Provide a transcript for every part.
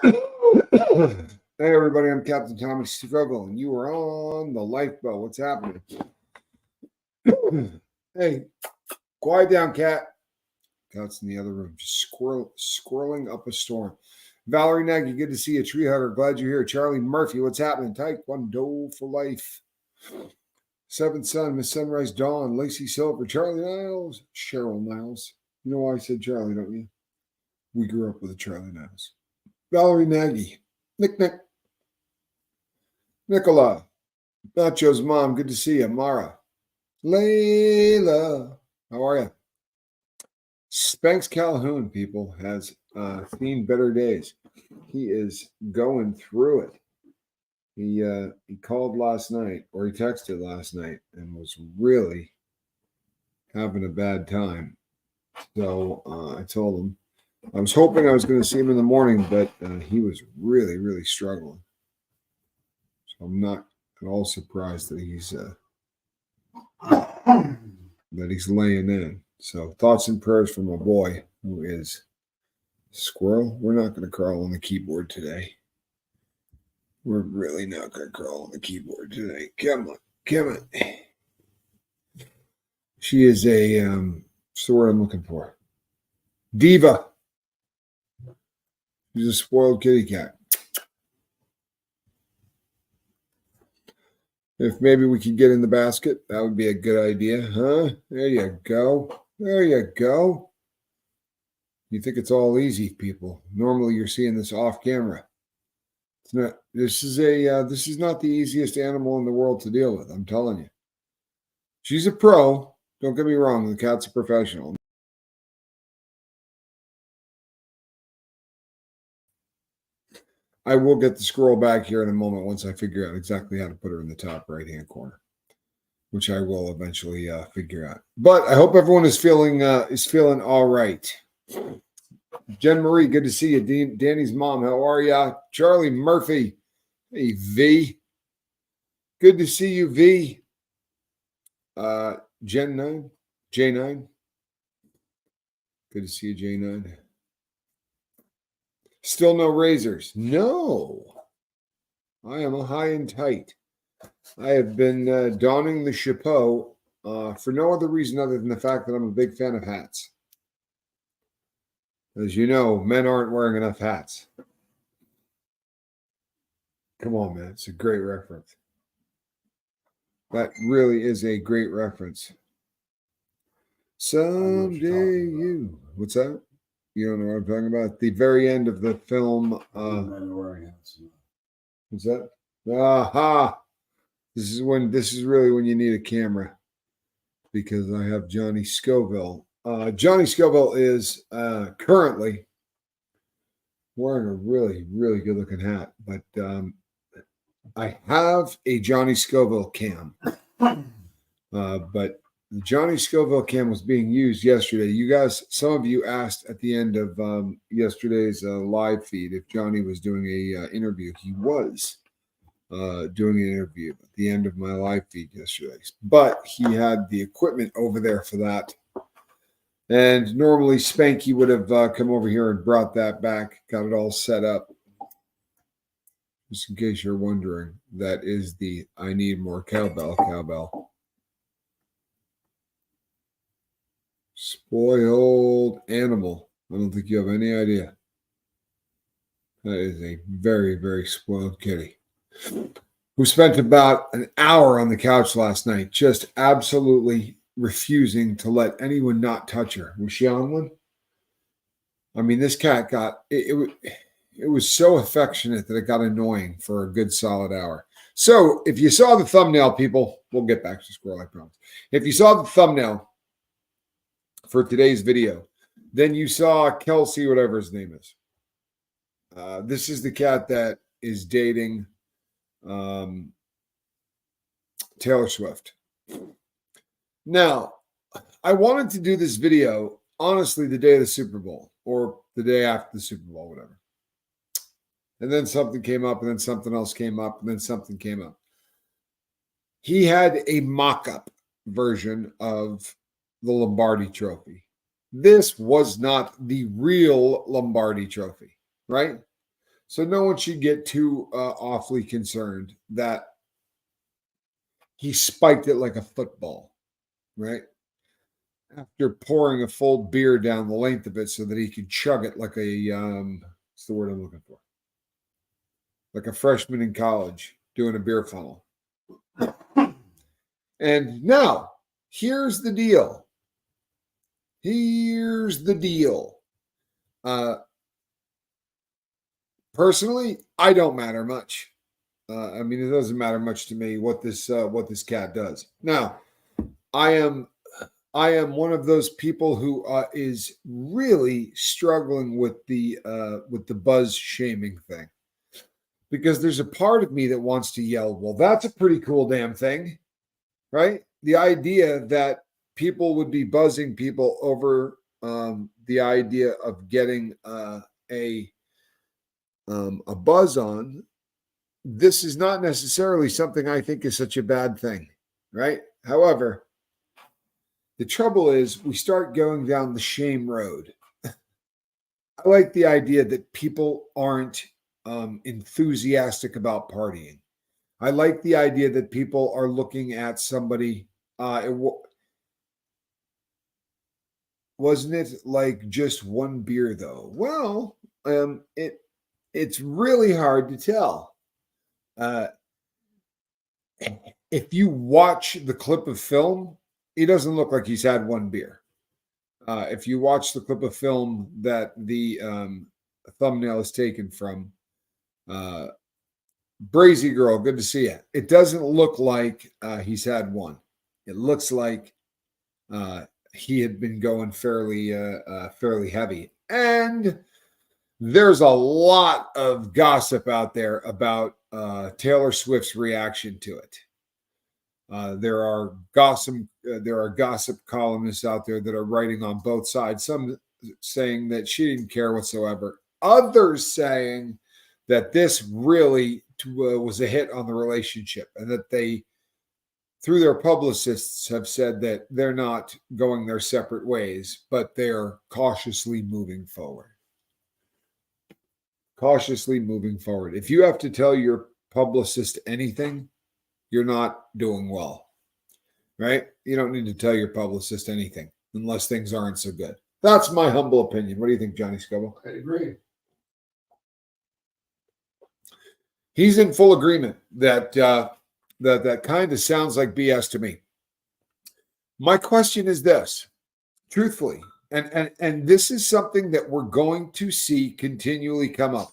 Hey everybody, I'm Captain Tommy Struggle, and you are on the lifeboat. What's happening? Hey, quiet down, cat. Cat's in the other room, just squirreling up a storm. Valerie Nagy, good to see you. Tree Hugger, glad you're here. Charlie Murphy, what's happening? Taekwondo for life. Seventh Son, Miss Sunrise Dawn, Lacey Silver, Charlie Niles, Cheryl Niles. You know why I said Charlie, don't you? We grew up with a Charlie Niles. Valerie Nagy, Nick, Nicola, Nacho's mom, good to see you. Mara, Layla, how are you? Spanx Calhoun, people, has seen better days. He is going through it. He called last night, or he texted last night, and was really having a bad time. So I told him I was hoping I was going to see him in the morning, but he was really struggling. So I'm not at all surprised that he's laying in. So thoughts and prayers for my boy, who is Squirrel. We're not going to crawl on the keyboard today. We're really not going to crawl on the keyboard today. Come on. She is a, what's the word I'm looking for? Diva. She's a spoiled kitty cat. If maybe we could get in the basket, that would be a good idea, huh? There you go. You think it's all easy, people. Normally you're seeing this off camera. It's not. This is not the easiest animal in the world to deal with, I'm telling you. She's a pro. Don't get me wrong, the cat's a professional. I will get the squirrel back here in a moment once I figure out exactly how to put her in the top right-hand corner, which I will eventually figure out. But I hope everyone is feeling all right. Jen Marie, good to see you. Danny's mom, how are ya? Charlie Murphy, hey V, good to see you, V. J9, good to see you, J9. Still no razors. No. I am a high and tight. I have been donning the chapeau for no other reason other than the fact that I'm a big fan of hats. As you know, men aren't wearing enough hats. Come on, man. It's a great reference. That really is a great reference. Someday you. What's that? You don't know what I'm talking about? At the very end of the film. What's that? Aha! This is really when you need a camera, because I have Johnny Scoville. Johnny Scoville is currently wearing a really good looking hat, but I have a Johnny Scoville cam, but the Johnny Scoville cam was being used yesterday. You guys, some of you asked at the end of yesterday's live feed if Johnny was doing a interview. He was doing an interview at the end of my live feed yesterday, but he had the equipment over there for that. And normally Spanky would have come over here and brought that back, got it all set up. Just in case you're wondering, that is the I need more cowbell. Spoiled animal. I don't think you have any idea. That is a very spoiled kitty who spent about an hour on the couch last night, just absolutely refusing to let anyone not touch her. Was she on one? I mean, this cat got it was so affectionate that it got annoying for a good solid hour. So if you saw the thumbnail, people, we'll get back to squirrel, I promise. If you saw the thumbnail for today's video, then you saw Kelsey, whatever his name is. This is the cat that is dating Taylor Swift. Now, I wanted to do this video, honestly, the day of the Super Bowl or the day after the Super Bowl, whatever. And then something came up, and then something else came up, and then something came up. He had a mock-up version of the Lombardi Trophy. This was not the real Lombardi Trophy, right? So no one should get too awfully concerned that he spiked it like a football, right? After pouring a full beer down the length of it so that he could chug it like a what's the word I'm looking for? Like a freshman in college doing a beer funnel. And now, here's the deal. Here's the deal. Personally, I don't matter much. I mean, it doesn't matter much to me what this cat does. Now, I am one of those people who is really struggling with the buzz shaming thing, because there's a part of me that wants to yell, "Well, that's a pretty cool damn thing," right? The idea that people would be buzzing people over the idea of getting a buzz on. This is not necessarily something I think is such a bad thing, right? However, the trouble is we start going down the shame road. I like the idea that people aren't enthusiastic about partying. I like the idea that people are looking at somebody. Wasn't it like just one beer though? Well, it's really hard to tell. If you watch the clip of film, he doesn't look like he's had one beer. If you watch the clip of film that the thumbnail is taken from, Brazy Girl, good to see you. It doesn't look like he's had one. It looks like he had been going fairly heavy. And there's a lot of gossip out there about Taylor Swift's reaction to it. There are gossip columnists out there that are writing on both sides. Some saying that she didn't care whatsoever. Others saying that this really was a hit on the relationship, and that they, through their publicists, have said that they're not going their separate ways, but they're cautiously moving forward. Cautiously moving forward. If you have to tell your publicist anything, you're not doing well, right? You don't need to tell your publicist anything unless things aren't so good. That's my humble opinion. What do you think, Johnny Scoble? I agree. He's in full agreement that that kind of sounds like BS to me. My question is this, truthfully, and this is something that we're going to see continually come up.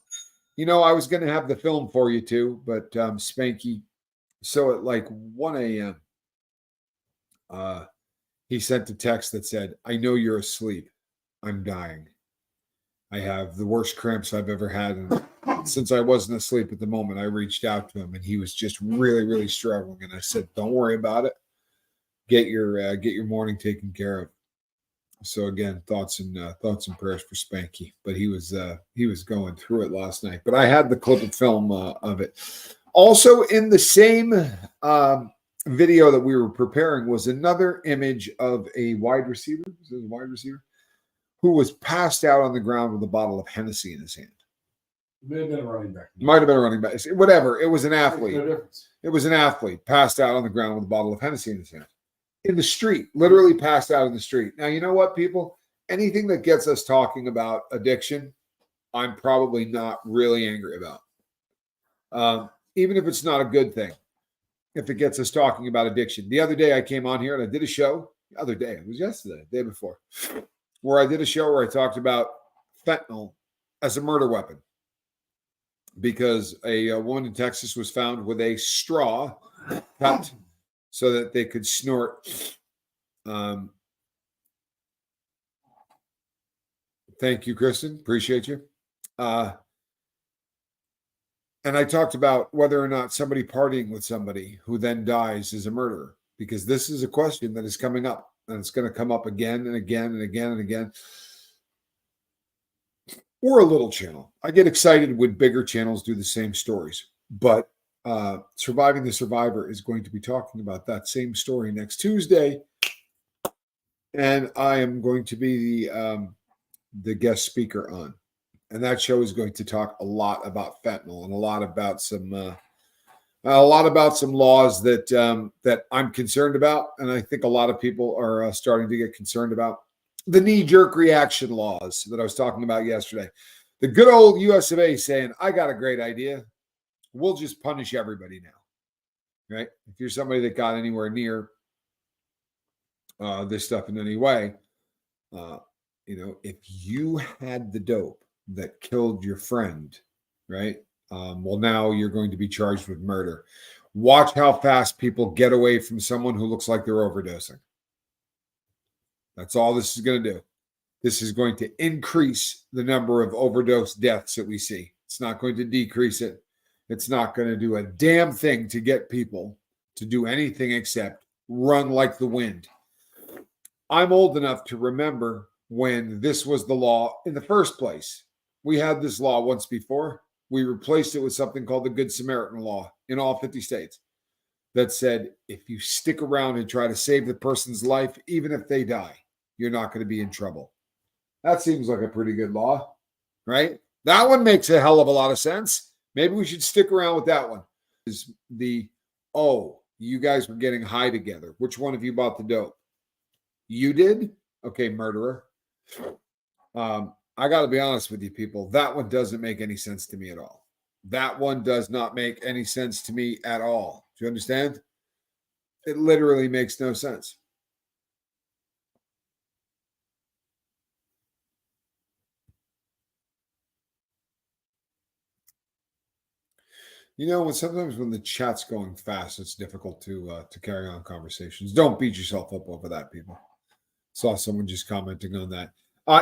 You know, I was going to have the film for you too, but Spanky, so at like 1 a.m., he sent a text that said, "I know you're asleep. I'm dying. I have the worst cramps I've ever had. And since I wasn't asleep at the moment, I reached out to him, and he was just really, really struggling. And I said, don't worry about it. Get your morning taken care of." So again, thoughts and prayers for Spanky. But he was going through it last night. But I had the clip of film of it. Also in the same video that we were preparing was another image of a wide receiver. Is it a wide receiver? Who was passed out on the ground with a bottle of Hennessy in his hand. May have been a running back. Might have been a running back. Whatever. It was an athlete. No difference. It was an athlete passed out on the ground with a bottle of Hennessy in his hand. In the street. Literally passed out in the street. Now, you know what, people? Anything that gets us talking about addiction, I'm probably not really angry about. Even if it's not a good thing. If it gets us talking about addiction. The other day I came on here and I did a show. The other day. It was yesterday. The day before. Where I did a show where I talked about fentanyl as a murder weapon, because a woman in Texas was found with a straw cut so that they could snort. Thank you, Kristen. Appreciate you. And I talked about whether or not somebody partying with somebody who then dies is a murderer, because this is a question that is coming up. And it's going to come up again and again and again and again. We're a little channel. I get excited when bigger channels do the same stories. But Surviving the Survivor is going to be talking about that same story next Tuesday. And I am going to be the guest speaker on. And that show is going to talk a lot about fentanyl and a lot about some laws that I'm concerned about, and I think a lot of people are starting to get concerned about. The knee-jerk reaction laws that I was talking about yesterday. The good old US of A saying, I got a great idea. We'll just punish everybody now, right? If you're somebody that got anywhere near this stuff in any way, if you had the dope that killed your friend, right? Well, now you're going to be charged with murder. Watch how fast people get away from someone who looks like they're overdosing. That's all this is going to do. This is going to increase the number of overdose deaths that we see. It's not going to decrease it. It's not going to do a damn thing to get people to do anything except run like the wind. I'm old enough to remember when this was the law in the first place. We had this law once before. We replaced it with something called the Good Samaritan Law in all 50 states that said, if you stick around and try to save the person's life, even if they die, you're not going to be in trouble. That seems like a pretty good law, right? That one makes a hell of a lot of sense. Maybe we should stick around with that one. Is you guys were getting high together. Which one of you bought the dope? You did? Okay, murderer. I got to be honest with you, people. That one doesn't make any sense to me at all. That one does not make any sense to me at all. Do you understand? It literally makes no sense. Sometimes when the chat's going fast, it's difficult to carry on conversations. Don't beat yourself up over that, people. Saw someone just commenting on that.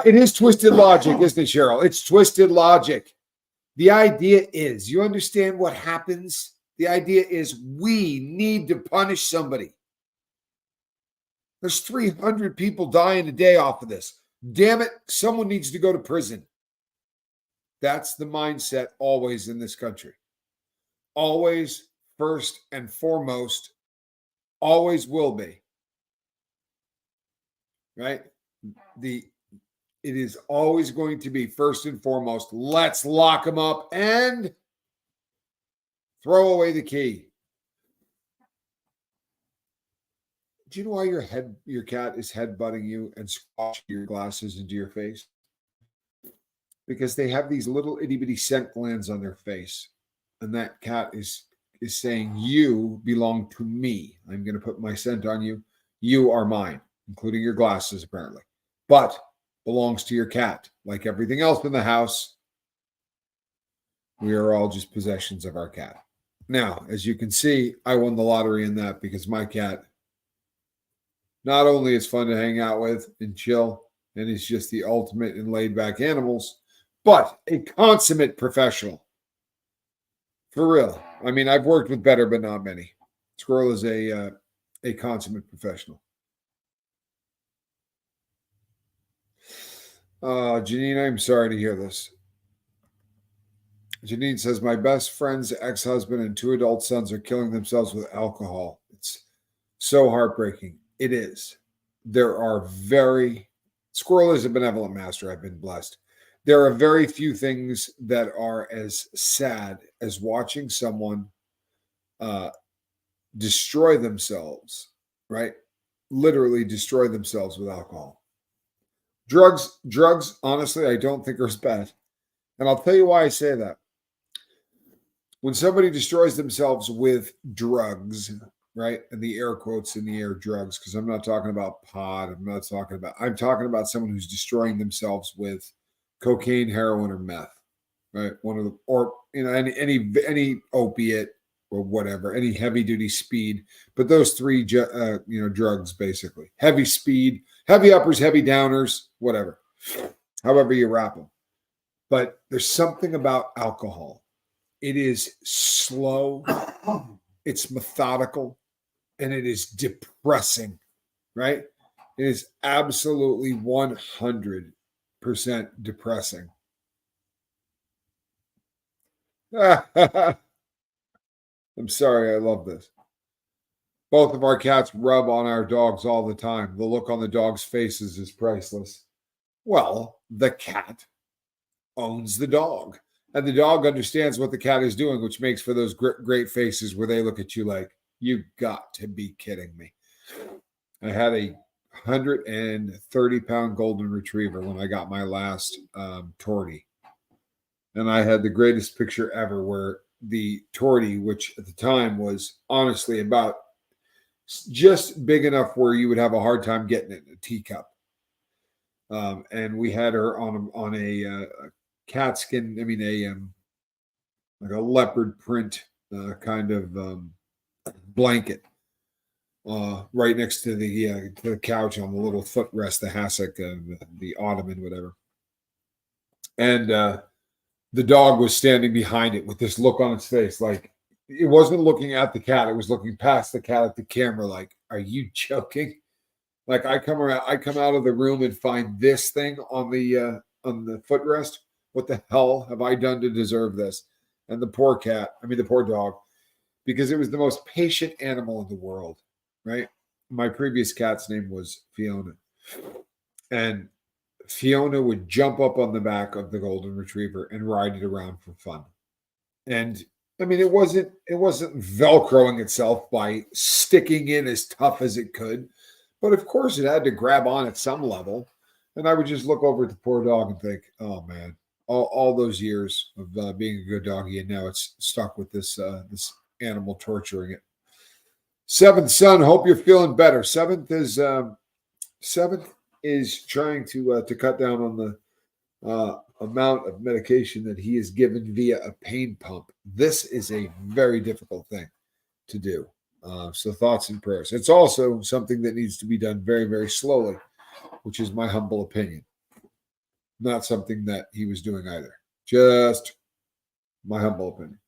It is twisted logic, isn't it, Cheryl? It's twisted logic. The idea is, you understand what happens? The idea is we need to punish somebody. There's 300 people dying a day off of this. Damn it, someone needs to go to prison. That's the mindset always in this country. Always, first and foremost, always will be. Right? It is always going to be first and foremost, let's lock them up and throw away the key. Do you know why your cat is headbutting you and squashing your glasses into your face? Because they have these little itty bitty scent glands on their face. And that cat is saying, you belong to me. I'm going to put my scent on you. You are mine, including your glasses, apparently. But belongs to your cat. Like everything else in the house, we are all just possessions of our cat. Now, as you can see, I won the lottery in that because my cat not only is fun to hang out with and chill, and is just the ultimate in laid-back animals, but a consummate professional. For real. I mean, I've worked with better, but not many. Squirrel is a consummate professional. Janine, I'm sorry to hear this. Janine says, my best friend's ex-husband and 2 adult sons are killing themselves with alcohol. It's so heartbreaking. It is. Squirrel is a benevolent master. I've been blessed. There are very few things that are as sad as watching someone destroy themselves, right? Literally destroy themselves with alcohol. Drugs, honestly, I don't think are as bad. And I'll tell you why I say that. When somebody destroys themselves with drugs, right? And the air quotes in the air drugs, because I'm not talking about pot. I'm talking about someone who's destroying themselves with cocaine, heroin, or meth, right? Any opiate or whatever, any heavy duty speed, but those 3, drugs basically. Heavy speed, heavy uppers, heavy downers, whatever, however you wrap them. But there's something about alcohol. It is slow, it's methodical, and it is depressing, right? It is absolutely 100% depressing. I'm sorry, I love this. Both of our cats rub on our dogs all the time. The look on the dogs' faces is priceless. Well, the cat owns the dog. And the dog understands what the cat is doing, which makes for those great faces where they look at you like, you got to be kidding me. I had a 130-pound golden retriever when I got my last tortie. And I had the greatest picture ever where the tortie, which at the time was honestly about just big enough where you would have a hard time getting it in a teacup. And we had her on a cat skin, like a leopard print kind of blanket right next to the couch on the little footrest, the hassock, the ottoman, whatever. And the dog was standing behind it with this look on its face, like it wasn't looking at the cat; it was looking past the cat at the camera. Like, are you joking? Like I come out of the room and find this thing on the footrest. What the hell have I done to deserve this? And the poor the poor dog, because it was the most patient animal in the world, right? My previous cat's name was Fiona. And Fiona would jump up on the back of the golden retriever and ride it around for fun. And it wasn't velcroing itself by sticking in as tough as it could. But of course, it had to grab on at some level. And I would just look over at the poor dog and think, oh, man, all those years of being a good doggy, and now it's stuck with this animal torturing it. Seventh son, hope you're feeling better. Seventh is trying to cut down on the amount of medication that he is given via a pain pump. This is a very difficult thing to do. So thoughts and prayers. It's also something that needs to be done very, very slowly, which is my humble opinion. Not something that he was doing either. Just my humble opinion.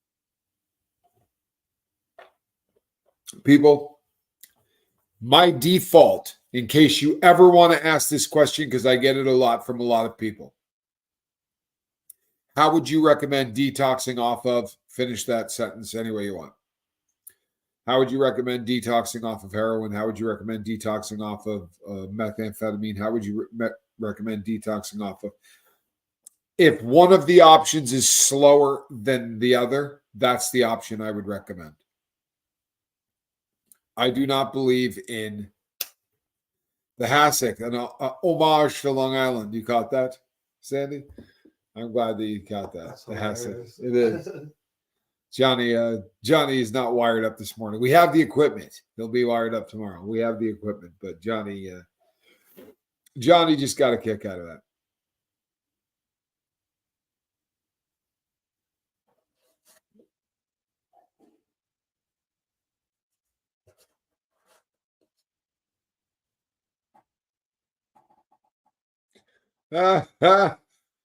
People, my default, in case you ever want to ask this question, because I get it a lot from a lot of people. How would you recommend detoxing off of? Finish that sentence any way you want. How would you recommend detoxing off of heroin? How would you recommend detoxing off of methamphetamine? How would you recommend detoxing off of? If one of the options is slower than the other, that's the option I would recommend. I do not believe in the hassock, an homage to Long Island. You caught that, Sandy? I'm glad that you caught that. The hassock. It is. Johnny is not wired up this morning. We have the equipment. He'll be wired up tomorrow. We have the equipment, but Johnny just got a kick out of that.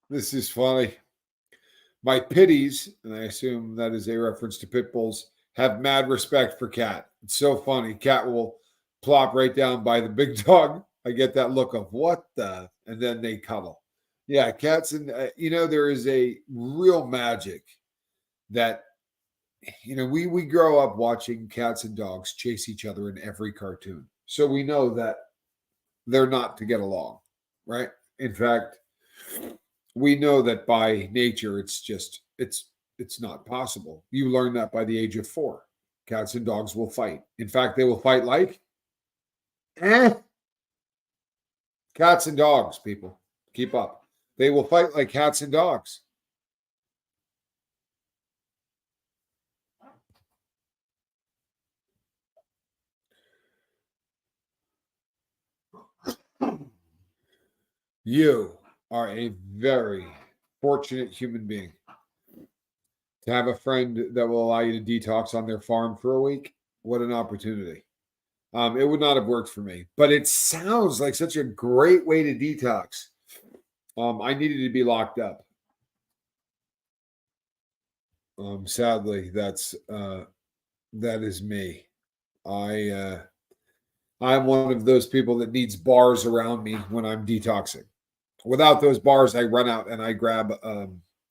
This is funny. My pitties, and I assume that is a reference to pit bulls, have mad respect for Cat. It's so funny. Cat will plop right down by the big dog. I get that look of what the, and then they cuddle. Yeah, cats, and there is a real magic that, we grow up watching cats and dogs chase each other in every cartoon. So we know that they're not to get along, right? In fact, we know that by nature, it's not possible. You learn that by the age of 4. Cats and dogs will fight. In fact, they will fight like cats and dogs, people. Keep up. They will fight like cats and dogs. You are a very fortunate human being to have a friend that will allow you to detox on their farm for a week. What an opportunity. It would not have worked for me, but it sounds like such a great way to detox. I needed to be locked up. Sadly, that is me. I'm one of those people that needs bars around me when I'm detoxing. Without those bars, I run out and I grab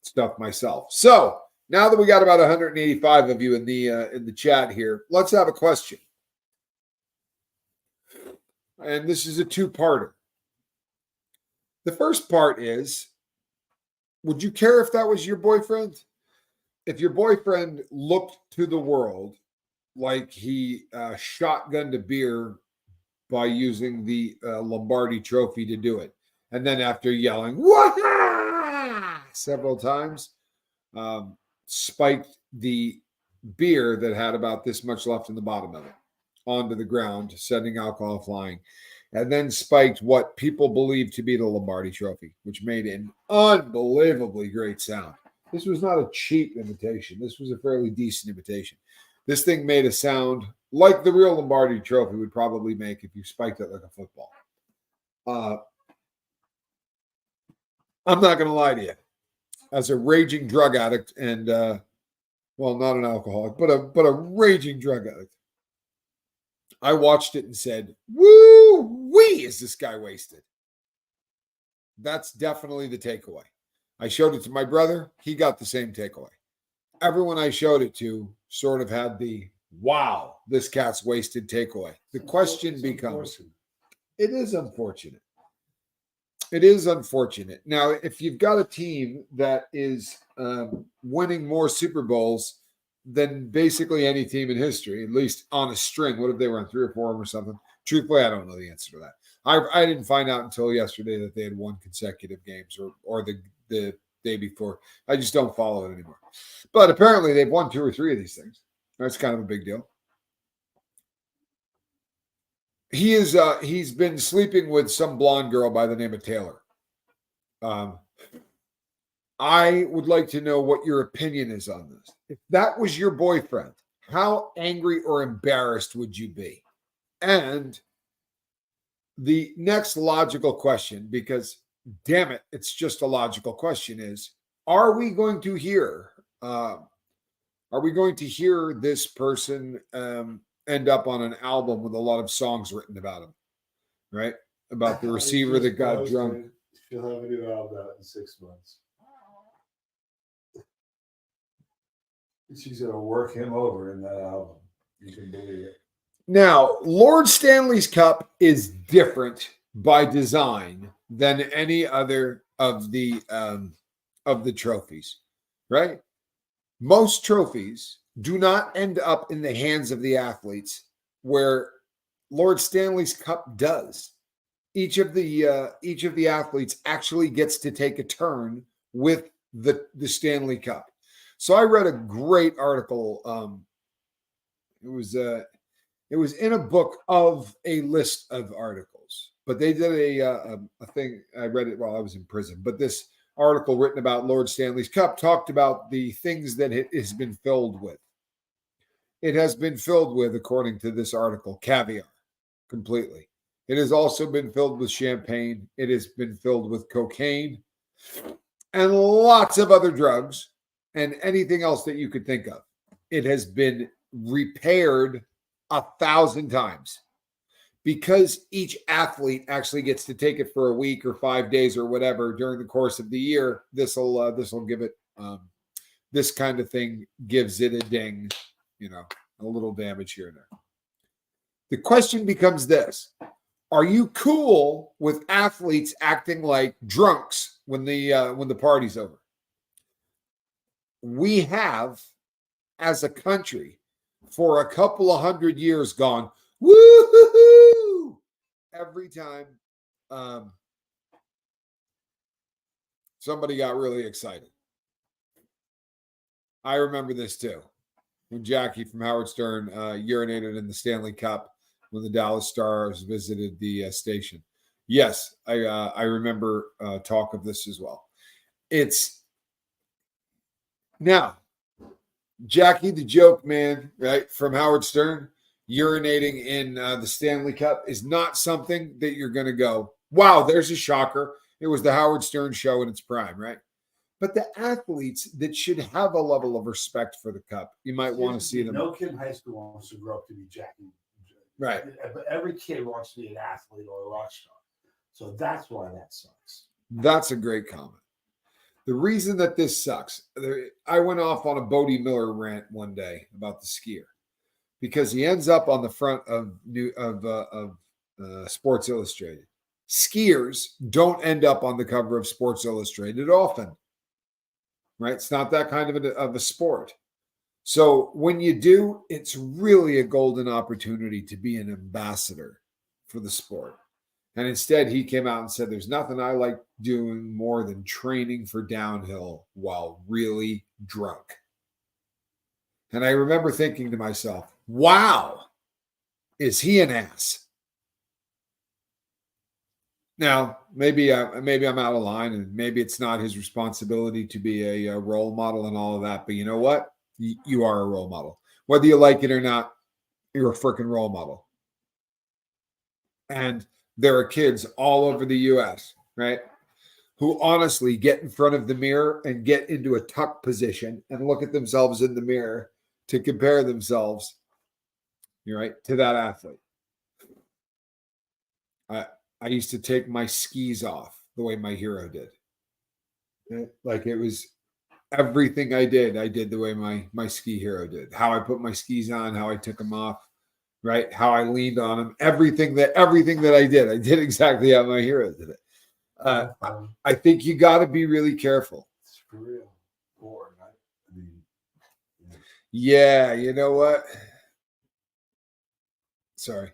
stuff myself. So now that we got about 185 of you in the chat here, let's have a question. And this is a two-parter. The first part is, Would you care if that was your boyfriend? If your boyfriend looked to the world like he shotgunned a beer by using the Lombardi trophy to do it, and then after yelling "Wah!" several times, spiked the beer that had about this much left in the bottom of it onto the ground, sending alcohol flying, and then spiked what people believe to be the Lombardi trophy, which made an unbelievably great sound. This was not a cheap imitation. This was a fairly decent imitation. This thing made a sound like the real Lombardi trophy would probably make if you spiked it like a football. I'm not going to lie to you. As a raging drug addict and, well, not an alcoholic, but a raging drug addict, I watched it and said, woo-wee, is this guy wasted? That's definitely the takeaway. I showed it to my brother. He got the same takeaway. Everyone I showed it to sort of had the, wow, this cat's wasted takeaway. The question becomes, it is unfortunate. It is unfortunate. Now, if you've got a team that is winning more Super Bowls than basically any team in history, at least on a string, what if they were on 3 or 4 of them or something? Truthfully, I don't know the answer to that. I didn't find out until yesterday that they had won consecutive games or the day before. I just don't follow it anymore. But apparently they've won 2 or 3 of these things. That's kind of a big deal. He's been sleeping with some blonde girl by the name of Taylor. I would like to know what your opinion is on this. If that was your boyfriend, how angry or embarrassed would you be? And the next logical question, because damn it, it's just a logical question, is: Are we going to hear this person end up on an album with a lot of songs written about him, right? About the receiver that got drunk. She'll have a new album out in 6 months. She's going to work him over in that album. You can believe it. Now, Lord Stanley's Cup is different by design than any other of the trophies, right? Most trophies do not end up in the hands of the athletes, where Lord Stanley's Cup does. Each of the athletes actually gets to take a turn with the Stanley Cup. So I read a great article. It was in a book of a list of articles, but they did a thing. I read it while I was in prison. But this article written about Lord Stanley's Cup talked about the things that it has been filled with. It has been filled with, according to this article, caviar completely. It has also been filled with champagne. It has been filled with cocaine and lots of other drugs and anything else that you could think of. It has been repaired 1,000 times because each athlete actually gets to take it for a week or 5 days or whatever during the course of the year. This will give it this kind of thing gives it a ding, a little damage here and there. The question becomes this: are you cool with athletes acting like drunks when the party's over? We have, as a country, for a couple of 100 years gone, woo-hoo-hoo, every time somebody got really excited. I remember this too, when Jackie from Howard Stern urinated in the Stanley Cup when the Dallas Stars visited the station. Yes, I remember talk of this as well. It's now Jackie the Joke Man, right, from Howard Stern, urinating in the Stanley Cup is not something that you're going to go, wow, there's a shocker. It was the Howard Stern show in its prime, right? But the athletes that should have a level of respect for the cup, you might want to see them. No kid in high school wants to grow up to be Jackie. Right. But every kid wants to be an athlete or a rock star. So that's why that sucks. That's a great comment. The reason that this sucks, I went off on a Bodie Miller rant one day about the skier because he ends up on the front of Sports Illustrated. Skiers don't end up on the cover of Sports Illustrated often. right? It's not that kind of a sport. So when you do, it's really a golden opportunity to be an ambassador for the sport. And instead, he came out and said, there's nothing I like doing more than training for downhill while really drunk. And I remember thinking to myself, wow, is he an ass? Now, maybe I'm out of line, and maybe it's not his responsibility to be a role model and all of that. But you know what? You are a role model. Whether you like it or not, you're a freaking role model. And there are kids all over the U.S., right, who honestly get in front of the mirror and get into a tuck position and look at themselves in the mirror to compare themselves, right, to that athlete. I used to take my skis off the way my hero did. Like it was everything I did the way my ski hero did. How I put my skis on, how I took them off, right? How I leaned on them. Everything that I did exactly how my hero did it. I think you got to be really careful. It's for real. Bored. I mean, yeah, you know what? Sorry.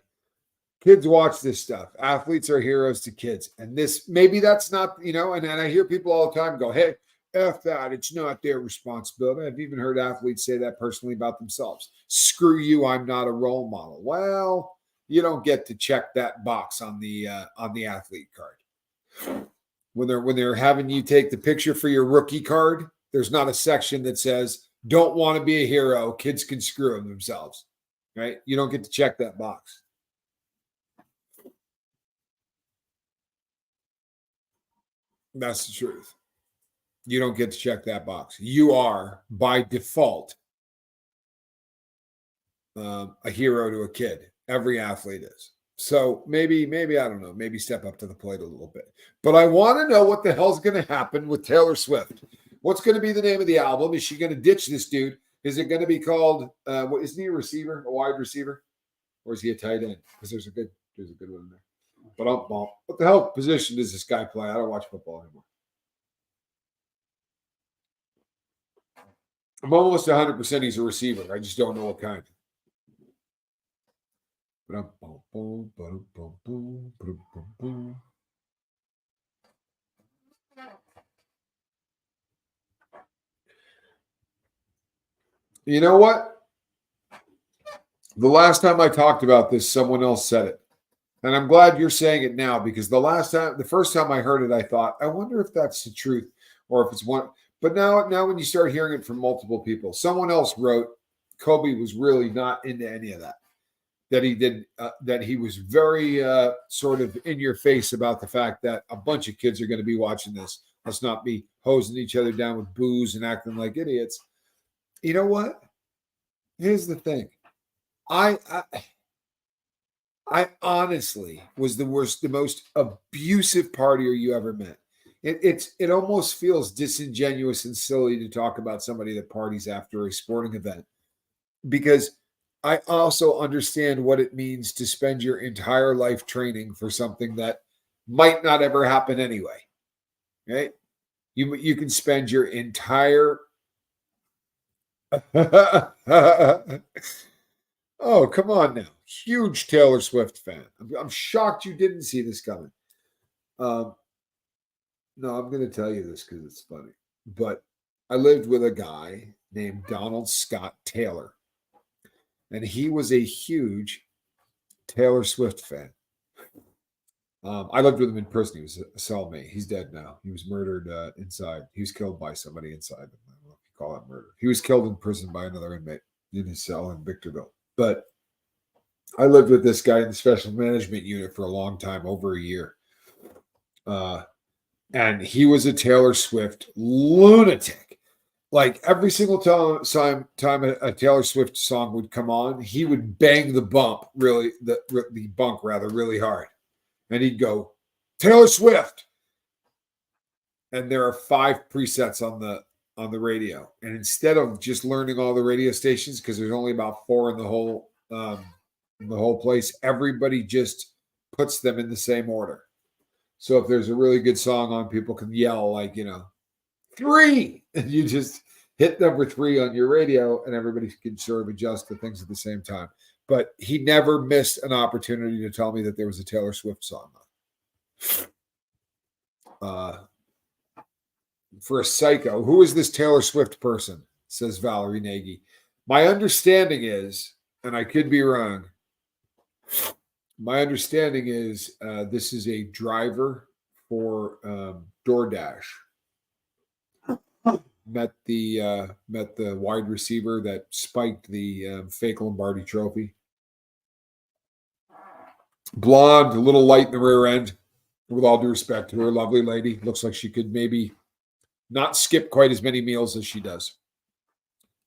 Kids watch this stuff. Athletes are heroes to kids. And this, maybe that's not, and I hear people all the time go, hey, F that. It's not their responsibility. I've even heard athletes say that personally about themselves. Screw you. I'm not a role model. Well, you don't get to check that box on the athlete card. When they're having you take the picture for your rookie card, there's not a section that says, don't want to be a hero. Kids can screw themselves, right? You don't get to check that box. That's the truth. You don't get to check that box. You are, by default, a hero to a kid. Every athlete is. So maybe, I don't know, maybe step up to the plate a little bit. But I want to know what the hell's going to happen with Taylor Swift. What's going to be the name of the album? Is she going to ditch this dude? Is it going to be called, isn't he a receiver, a wide receiver? Or is he a tight end? Because there's a good one in there. But what the hell position does this guy play? I don't watch football anymore. I'm almost 100% he's a receiver. I just don't know what kind. You know what? The last time I talked about this, someone else said it. And I'm glad you're saying it now because the first time I heard it, I thought, I wonder if that's the truth or if it's one. But now when you start hearing it from multiple people, someone else wrote, Kobe was really not into any of that. That he did, that he was very sort of in your face about the fact that a bunch of kids are going to be watching this. Let's not be hosing each other down with booze and acting like idiots. You know what? Here's the thing. I honestly was the most abusive partier you ever met. It almost feels disingenuous and silly to talk about somebody that parties after a sporting event because I also understand what it means to spend your entire life training for something that might not ever happen anyway. Right? You can spend your entire Oh, come on now. Huge Taylor Swift fan. I'm shocked you didn't see this coming. No, I'm going to tell you this because it's funny. But I lived with a guy named Donald Scott Taylor. And he was a huge Taylor Swift fan. I lived with him in prison. He was a cellmate. He's dead now. He was murdered inside. He was killed by somebody inside. I don't know if you call that murder. He was killed in prison by another inmate in his cell in Victorville. But I lived with this guy in the special management unit for a long time, over a year. And he was a Taylor Swift lunatic. Like every single time a Taylor Swift song would come on, he would bang the bunk really hard. And he'd go, Taylor Swift. And there are 5 presets on the radio. And instead of just learning all the radio stations, because there's only about 4 in the whole place, everybody just puts them in the same order. So if there's a really good song on, people can yell like, 3. And you just hit number 3 on your radio, and everybody can sort of adjust to things at the same time. But he never missed an opportunity to tell me that there was a Taylor Swift song on. For a psycho, who is this Taylor Swift person? Says Valerie Nagy. My understanding is, and I could be wrong, my understanding is this is a driver for DoorDash. Met the wide receiver that spiked the fake Lombardi Trophy. Blonde, a little light in the rear end. With all due respect to her, lovely lady. Looks like she could maybe not skip quite as many meals as she does.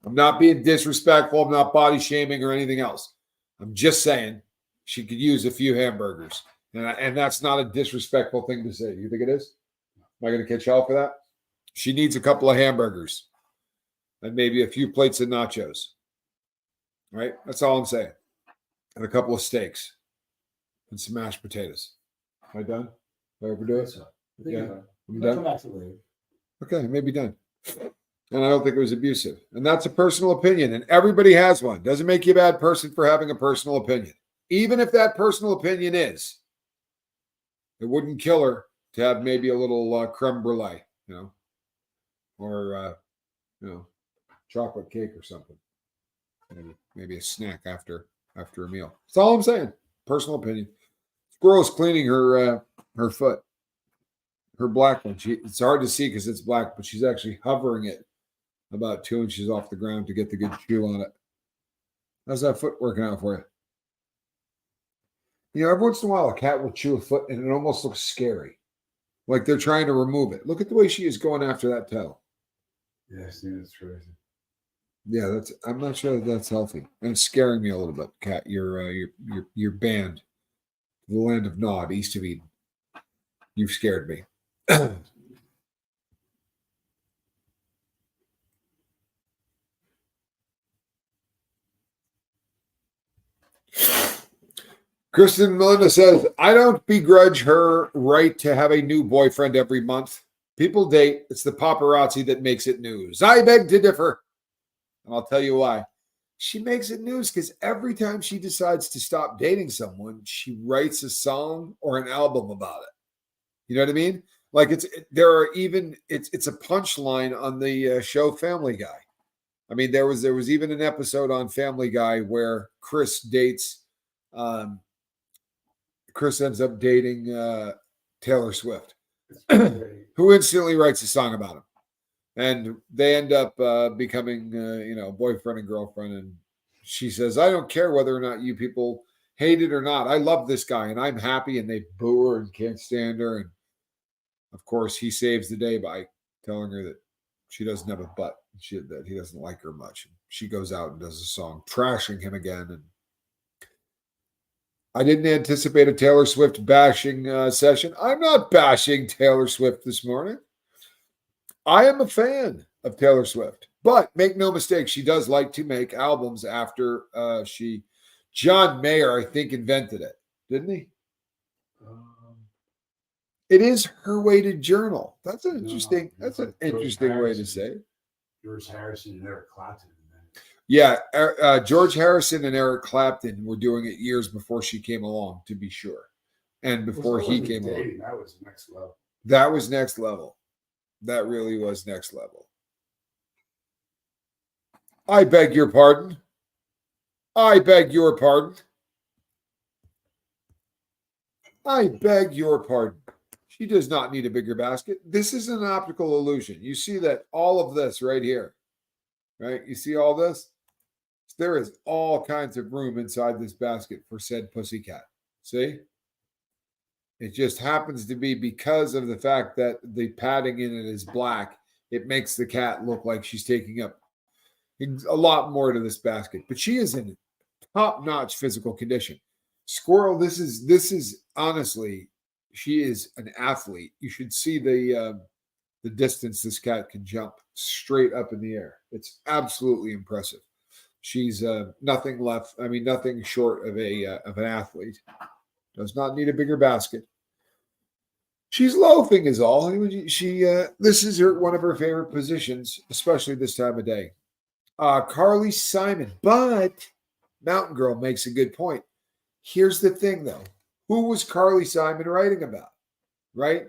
I'm not being disrespectful. I'm not body shaming or anything else. I'm just saying she could use a few hamburgers. And that's not a disrespectful thing to say. You think it is? Am I going to catch y'all for that? She needs a couple of hamburgers and maybe a few plates of nachos. Right? That's all I'm saying. And a couple of steaks and some mashed potatoes. Am I done? Did I overdo it? Yeah. I'm done. Come back to later. Okay, maybe done. And I don't think it was abusive. And that's a personal opinion, and everybody has one. Doesn't make you a bad person for having a personal opinion. Even if that personal opinion is, it wouldn't kill her to have maybe a little creme brulee, or chocolate cake or something. Maybe a snack after a meal. That's all I'm saying. Personal opinion. Squirrel's cleaning her foot. Her black one. It's hard to see because it's black, but she's actually hovering it about 2 inches off the ground to get the good chew on it. How's that foot working out for you? Every once in a while, a cat will chew a foot, and it almost looks scary, like they're trying to remove it. Look at the way she is going after that tail. Yes, dude, that's crazy. Yeah, I'm not sure that's healthy, and it's scaring me a little bit. Cat, you're banned. The land of Nod, east of Eden. You've scared me. Kristen Melinda says, I don't begrudge her right to have a new boyfriend every month. People date. It's the paparazzi that makes it news. I beg to differ. And I'll tell you why. She makes it news because every time she decides to stop dating someone, she writes a song or an album about it. You know what I mean? Like it's a punchline on the show Family Guy. I mean, there was even an episode on Family Guy where Chris ends up dating Taylor Swift, who instantly writes a song about him. And they end up becoming, boyfriend and girlfriend. And she says, I don't care whether or not you people hate it or not. I love this guy and I'm happy. And they boo her and can't stand her. And of course, he saves the day by telling her that she doesn't have a butt, that he doesn't like her much. And she goes out and does a song trashing him again. And I didn't anticipate a Taylor Swift bashing session. I'm not bashing Taylor Swift this morning. I am a fan of Taylor Swift. But make no mistake, she does like to make albums after John Mayer, I think, invented it. Didn't he? It is her way to journal. That's an interesting way to say it. George Harrison and Eric Clapton. Yeah, George Harrison and Eric Clapton were doing it years before she came along, to be sure. And before he came along. That was next level. That was next level. That really was next level. I beg your pardon. I beg your pardon. I beg your pardon. She does not need a bigger basket. This is an optical illusion. You see that all of this right here, right? You see all this? There is all kinds of room inside this basket for said pussycat. See? It just happens to be because of the fact that the padding in it is black, it makes the cat look like she's taking up a lot more to this basket. But she is in top-notch physical condition. Squirrel, this is honestly, she is an athlete. You should see the distance this cat can jump straight up in the air. It's absolutely impressive. She's nothing short of an athlete. Does not need a bigger basket. She's loafing is all. She this is one of her favorite positions, especially this time of day. Carly Simon, but Mountain Girl makes a good point. Here's the thing, though. Who was Carly Simon writing about? Right?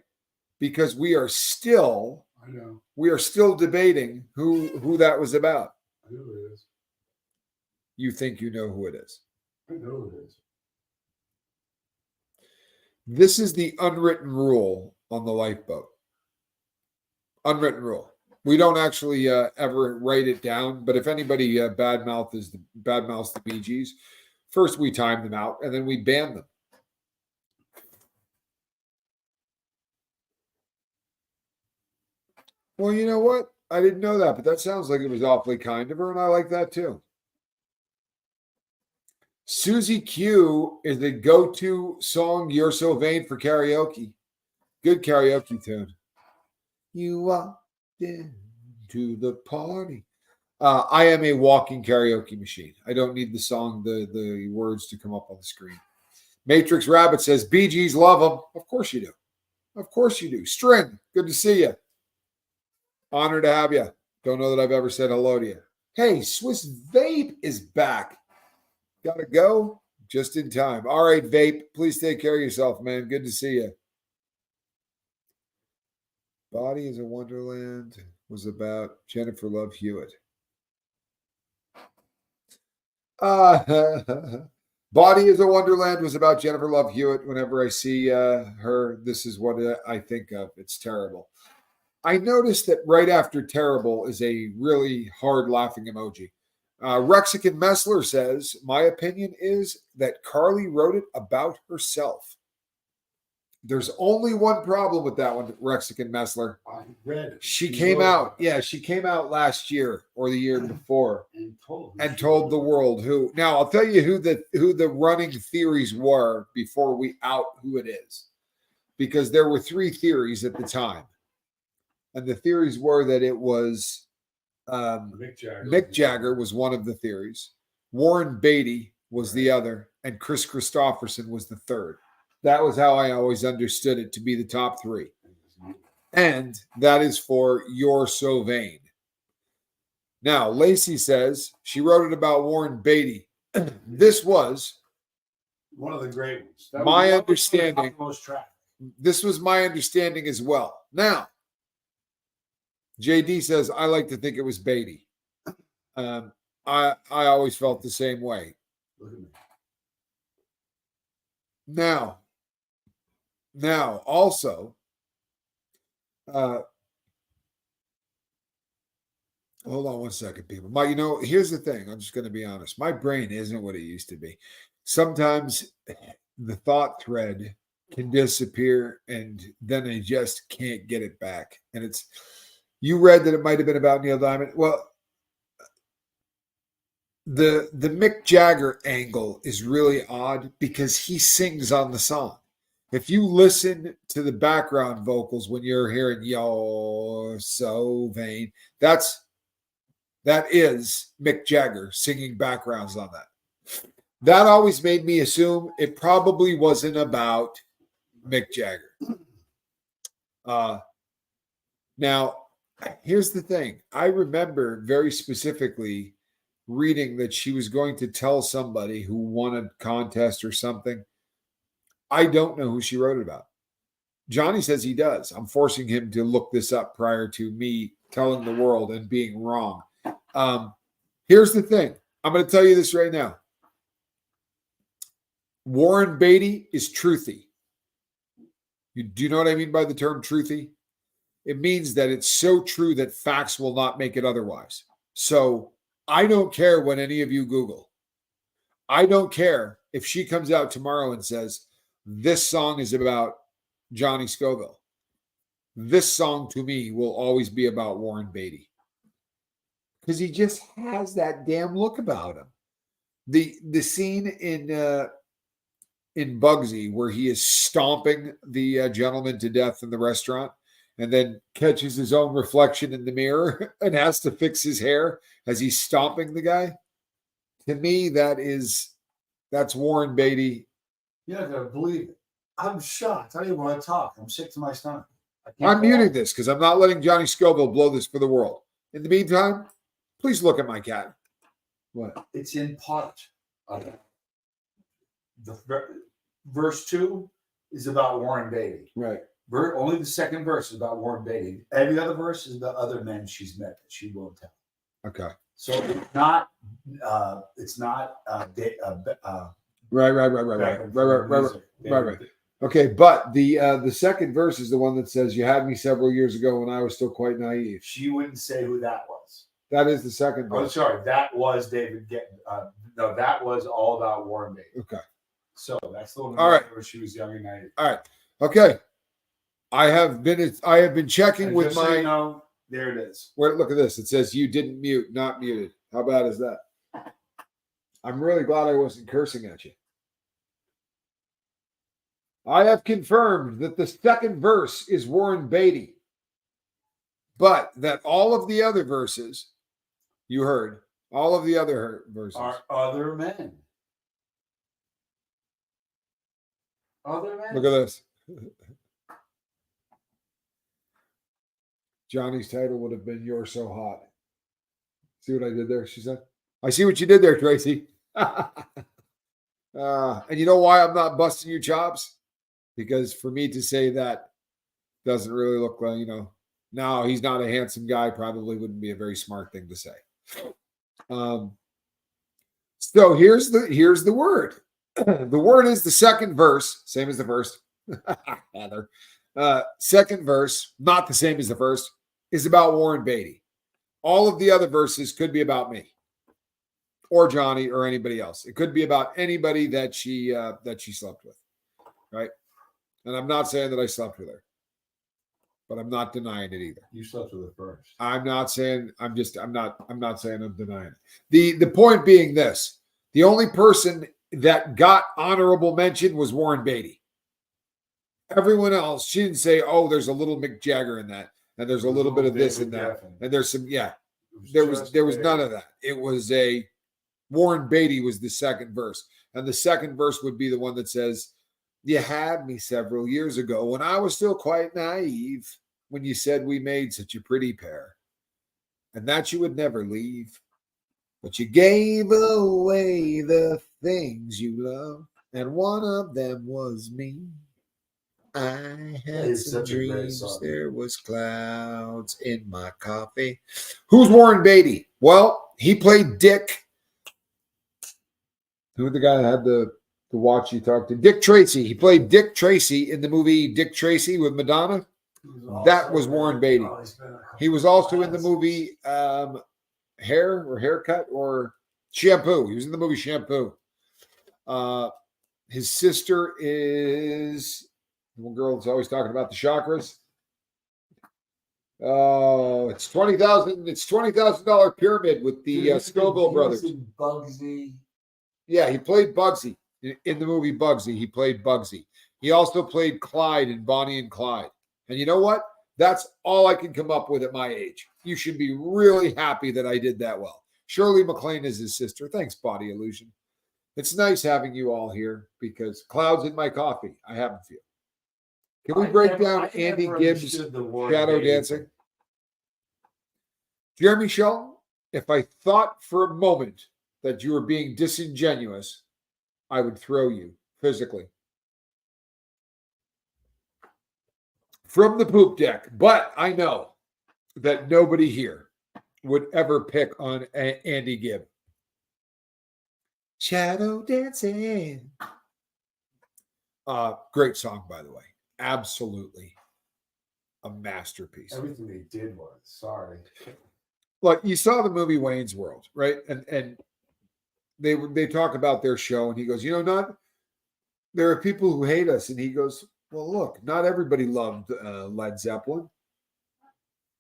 Because we are still debating who that was about. I know who it is. You think you know who it is? I know who it is. This is the unwritten rule on the lifeboat. Unwritten rule. We don't actually ever write it down, but if anybody badmouths the Bee Gees, first we time them out and then we ban them. Well, you know what? I didn't know that, but that sounds like it was awfully kind of her, and I like that too. Susie Q is the go-to song "You're So Vain" for karaoke. Good karaoke tune. You walked into the party. I am a walking karaoke machine. I don't need the song, the words to come up on the screen. Matrix Rabbit says, Bee Gees love them. Of course you do. Of course you do. String, good to see you. Honor to have you. Don't know that I've ever said hello to you. Hey, Swiss Vape is back. Gotta go just in time. All right, Vape, please take care of yourself, man. Good to see you. Body is a Wonderland was about Jennifer Love Hewitt. Body is a Wonderland was about Jennifer Love Hewitt. Whenever I see her, this is what I think of. It's terrible. I noticed that right after terrible is a really hard laughing emoji. Rexican Messler says, my opinion is that Carly wrote it about herself. There's only one problem with that one, Rexican Messler. I read it. She came out. Yeah, she came out last year or the year before and told the world who. Now, I'll tell you who the running theories were before we out who it is. Because there were 3 theories at the time. And the theories were that it was Mick Jagger was one of the theories. Warren Beatty was the other. And Chris Christopherson was the third. That was how I always understood it to be the top 3. And that is for You're So Vain. Now, Lacey says she wrote it about Warren Beatty. This was one of the great ones. My understanding. This was my understanding as well. Now, JD says, I like to think it was Beatty. I always felt the same way. Look at me. Now, also, hold on one second, people. Here's the thing. I'm just going to be honest. My brain isn't what it used to be. Sometimes the thought thread can disappear, and then I just can't get it back. And you read that it might have been about Neil Diamond. Well, the Mick Jagger angle is really odd because he sings on the song. If you listen to the background vocals when you're hearing You're So Vain, that is Mick Jagger singing backgrounds on that. That always made me assume it probably wasn't about Mick Jagger. Now, here's the thing. I remember very specifically reading that she was going to tell somebody who won a contest or something. I don't know who she wrote it about. Johnny says he does. I'm forcing him to look this up prior to me telling the world and being wrong. Here's the thing. I'm going to tell you this right now. Warren Beatty is truthy. Do you know what I mean by the term truthy? It means that it's so true that facts will not make it otherwise. So I don't care what any of you Google. I don't care if she comes out tomorrow and says, this song is about Johnny Scoville. This song to me will always be about Warren Beatty. Because he just has that damn look about him. The scene in Bugsy where he is stomping the gentleman to death in the restaurant and then catches his own reflection in the mirror and has to fix his hair as he's stomping the guy. To me, that's Warren Beatty. You have to believe it. I'm shocked. I don't even want to talk. I'm sick to my stomach. I can't I'm go muting on. this because I'm not letting Johnny Scoville blow this for the world. In the meantime, please look at my cat. What? It's in part. Verse 2 is about Warren Beatty. Right. Only the second verse is about Warren Beatty. Every other verse is about other men she's met that she won't tell. Okay. So it's not. Right. Okay, but the second verse is the one that says, "You had me several years ago when I was still quite naive." She wouldn't say who that was. That is the second verse. Oh, sorry, that was David. No, that was all about Warren Beatty. Okay. So that's the one. All right. Where she was young and naive. All right. Okay. I have been checking and with just my. So you know, there it is. Where, look at this. It says you didn't mute, not muted. How bad is that? I'm really glad I wasn't cursing at you. I have confirmed that the second verse is Warren Beatty, but that all of the other verses, you heard, all of the other verses are other men. Other men. Look at this. Johnny's title would have been "You're So Hot." See what I did there? She said, "I see what you did there, Tracy." And you know why I'm not busting your chops? Because for me to say that doesn't really look like, no, he's not a handsome guy, probably wouldn't be a very smart thing to say. So here's the word. The word is the second verse, same as the first. Heather. Second verse, not the same as the first, is about Warren Beatty. All of the other verses could be about me or Johnny or anybody else. It could be about anybody that she slept with, right? And I'm not saying that I slept with her, but I'm not denying it either. You slept with her first. I'm not saying I'm saying I'm denying it. The point being this: the only person that got honorable mention was Warren Beatty. Everyone else, she didn't say, "Oh, there's a little Mick Jagger in that, and there's a little bit of this and that, and there's some." Yeah, there was none of that. It was a Warren Beatty was the second verse, and the second verse would be the one that says, "You had me several years ago when I was still quite naive, when you said we made such a pretty pair, and that you would never leave, but you gave away the things you love, and one of them was me. I had some dreams. There was clouds in my coffee." Who's Warren Beatty? Well, he played Dick. Who the guy that had the watch you talked to? Dick Tracy. He played Dick Tracy in the movie Dick Tracy with Madonna. That was Warren Beatty. He was also in the movie Hair or Haircut or Shampoo. He was in the movie Shampoo. His sister is the one girl that's always talking about the chakras. Oh, it's $20,000. It's $20,000 pyramid with the Scoville brothers. Bugsy. Yeah, he played Bugsy in the movie Bugsy. He played Bugsy. He also played Clyde in Bonnie and Clyde. And you know what? That's all I can come up with at my age. You should be really happy that I did that well. Shirley MacLaine is his sister. Thanks, Body Illusion. It's nice having you all here because clouds in my coffee. I have a few. Can we break down Andy Gibbs' shadow dancing? Jeremy Shelton, if I thought for a moment that you were being disingenuous, I would throw you physically from the poop deck. But I know that nobody here would ever pick on Andy Gibb. Shadow dancing. Great song, by the way. Absolutely a masterpiece. Everything they did was. Sorry. Look, you saw the movie Wayne's World, right? And they talk about their show, and he goes, there are people who hate us, and he goes, well, look, not everybody loved Led Zeppelin.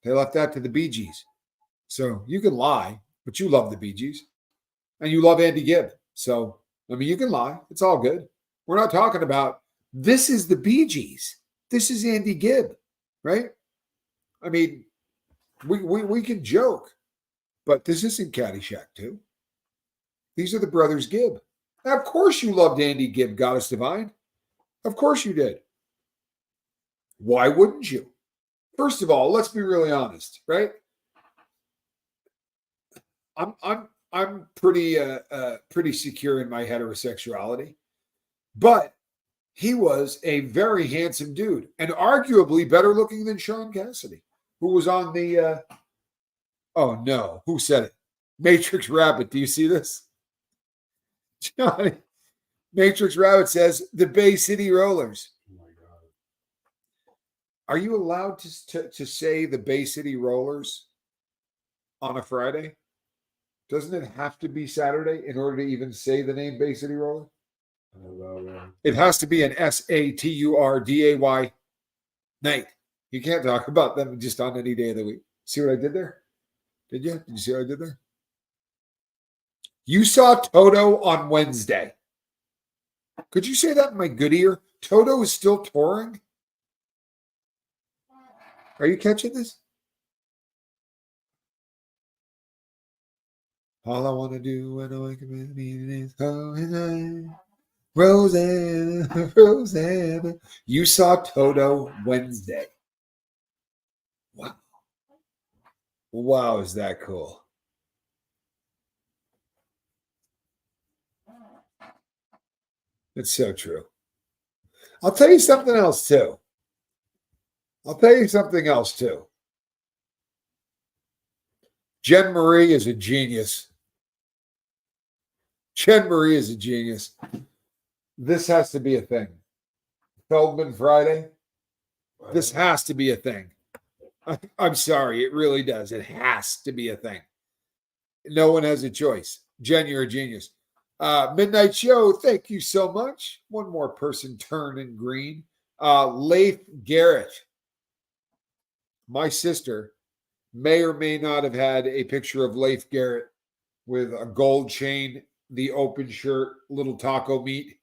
They left that to the Bee Gees. So you can lie, but you love the Bee Gees, and you love Andy Gibb. So you can lie. It's all good. We're not talking about this is the Bee Gees. This is Andy Gibb, right? We can joke, but this isn't Caddyshack 2. These are the brothers Gibb. Now, of course you loved Andy Gibb, Goddess Divine. Of course you did. Why wouldn't you? First of all, let's be really honest, right? I'm pretty secure in my heterosexuality, but he was a very handsome dude and arguably better looking than Sean Cassidy, who was on the oh no, who said it? Matrix Rabbit. Do you see this? Johnny, Matrix Rabbit says the Bay City Rollers. Oh my God. Are you allowed to say the Bay City Rollers on a Friday? Doesn't it have to be Saturday in order to even say the name Bay City Roller? It has to be an SATURDAY night. You can't talk about them just on any day of the week. See what I did there? Did you? Did you see what I did there? You saw Toto on Wednesday. Could you say that in my good ear? Toto is still touring? Are you catching this? All I want to do when I wake up in the meeting is Rosanna, Rosanna. You saw Toto Wednesday. Wow. Wow, is that cool? It's so true. I'll tell you something else, too. Jen Marie is a genius. This has to be a thing. Feldman Friday. This has to be a thing. I'm sorry. It really does. It has to be a thing. No one has a choice. Jen, you're a genius. Midnight Show, thank you so much. One more person turning green. Leif Garrett. My sister may or may not have had a picture of Leif Garrett with a gold chain, the open shirt, little taco meat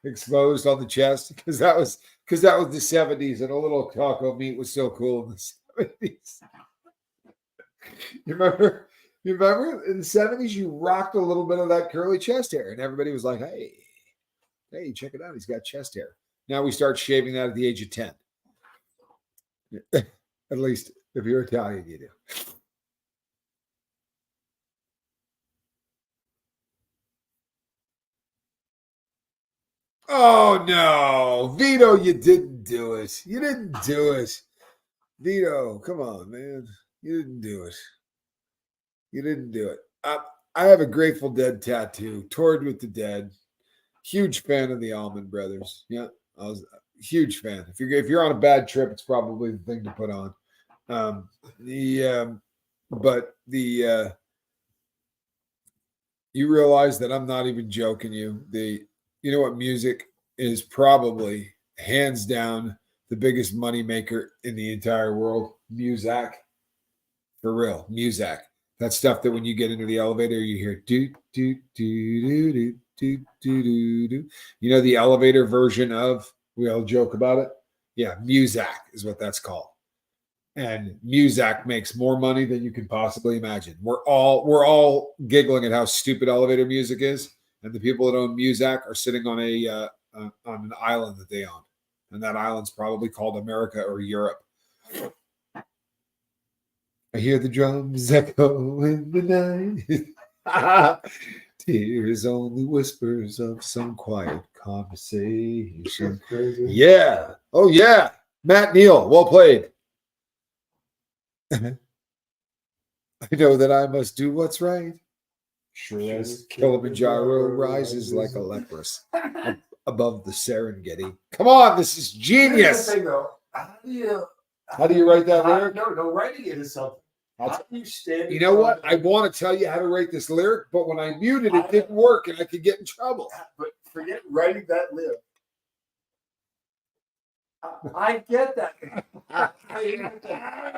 exposed on the chest, because that was the 70s, and a little taco meat was so cool in the 70s. You remember in the 70s, you rocked a little bit of that curly chest hair, and everybody was like, hey, check it out. He's got chest hair. Now we start shaving that at the age of 10. At least if you're Italian, you do. Oh, no. Vito, you didn't do it. Vito, come on, man. You didn't do it. I have a Grateful Dead tattoo. Toured with the Dead. Huge fan of the Allman Brothers. Yeah, I was a huge fan. If you're on a bad trip, it's probably the thing to put on. You realize that I'm not even joking you. You know what music is probably hands down the biggest moneymaker in the entire world? Muzak. For real. Muzak. That stuff that when you get into the elevator, you hear do, do, do, do, do, do, do, do, do. You know the elevator version of, we all joke about it? Yeah, Muzak is what that's called. And Muzak makes more money than you can possibly imagine. We're all giggling at how stupid elevator music is, and the people that own Muzak are sitting on an island that they own, and that island's probably called America or Europe. I hear the drums echo in the night. Tears only whispers of some quiet conversation. Yeah. Oh yeah. Matt Neal, well played. I know that I must do what's right. Sure as Kilimanjaro rises like a leprous above the Serengeti. Come on, this is genius. How do you write that lyric? No, writing it is something. How do you stand? You know what? I want to tell you how to write this lyric, but when I muted it, didn't work, and I could get in trouble. But forget writing that lyric. I get that.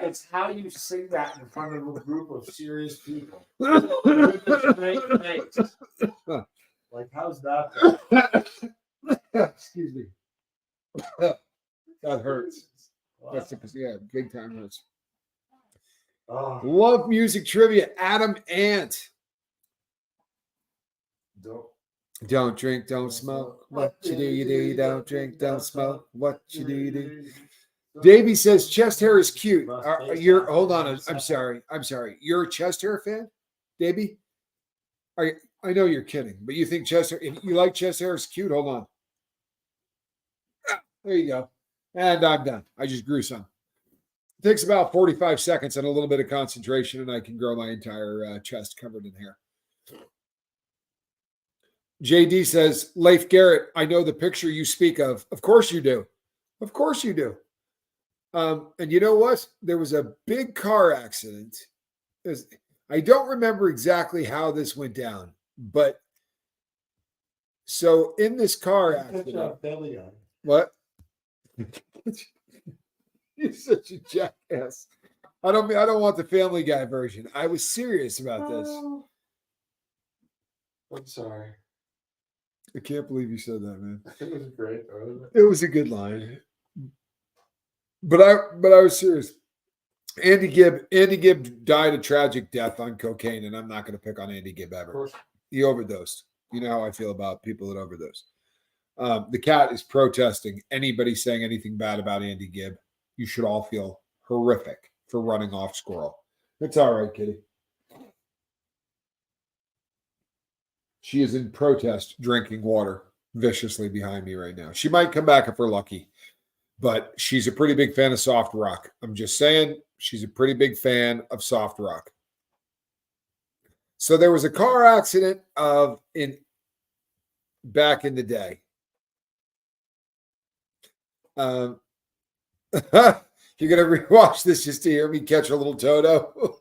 It's how you sing that in front of a group of serious people. Like, how's that? Excuse me. That hurts. That's big time hurts. Oh. Love music trivia. Adam Ant. Don't drink, don't smoke. What you do, you do. You don't drink, don't smoke. What you do, you do. Davey says chest hair is cute. You're hold on. I'm sorry. You're a chest hair fan, Davey? I know you're kidding, but you think chest hair? If you like chest hair is cute, hold on. There you go. And I'm done. I just grew some. It takes about 45 seconds and a little bit of concentration, and I can grow my entire chest covered in hair. JD says, Leif Garrett, I know the picture you speak of. Of course you do. Of course you do. And you know what? There was a big car accident. I don't remember exactly how this went down, but so in this car accident, what? You're such a jackass. I don't want the Family Guy version. I was serious about this. I'm sorry. I can't believe you said that, man. It was great. It was a good line. But I was serious. Andy Gibb died a tragic death on cocaine, and I'm not going to pick on Andy Gibb ever. He overdosed. You know how I feel about people that overdose. The cat is protesting anybody saying anything bad about Andy Gibb. You should all feel horrific for running off Squirrel. It's all right, kitty. She is in protest drinking water viciously behind me right now. She might come back if we're lucky, but she's a pretty big fan of soft rock. I'm just saying she's a pretty big fan of soft rock. So there was a car accident back in the day. You're going to rewatch this just to hear me catch a little Toto.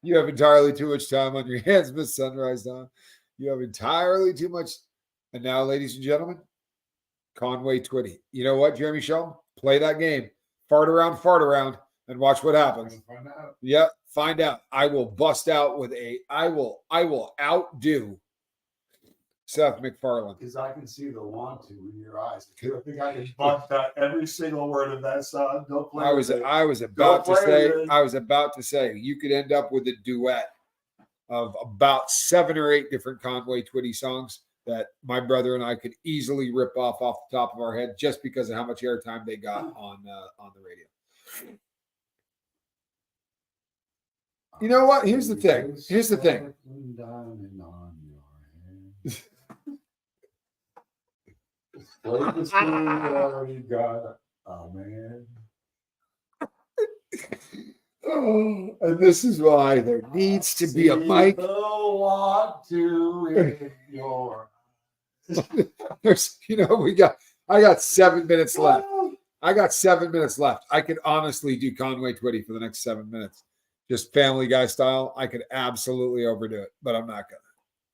You have entirely too much time on your hands, Miss Sunrise Dawn. You have entirely too much. And now, ladies and gentlemen, Conway Twitty. You know what, Jeremy Shelton? Play that game. Fart around, and watch what happens. Find out. Yeah, find out. I will bust out with I will outdo Seth MacFarlane. Because I can see the want to in your eyes. I think I can bust out every single word of that song. Don't play with it. I was about to say you could end up with a duet of about 7 or 8 different Conway Twitty songs that my brother and I could easily rip off the top of our head just because of how much airtime they got on the radio. You know what? Here's the thing. Man. Oh, and this is why there needs to be a mic. There's, I got 7 minutes left. I could honestly do Conway Twitty for the next 7 minutes. Just Family Guy style. I could absolutely overdo it, but I'm not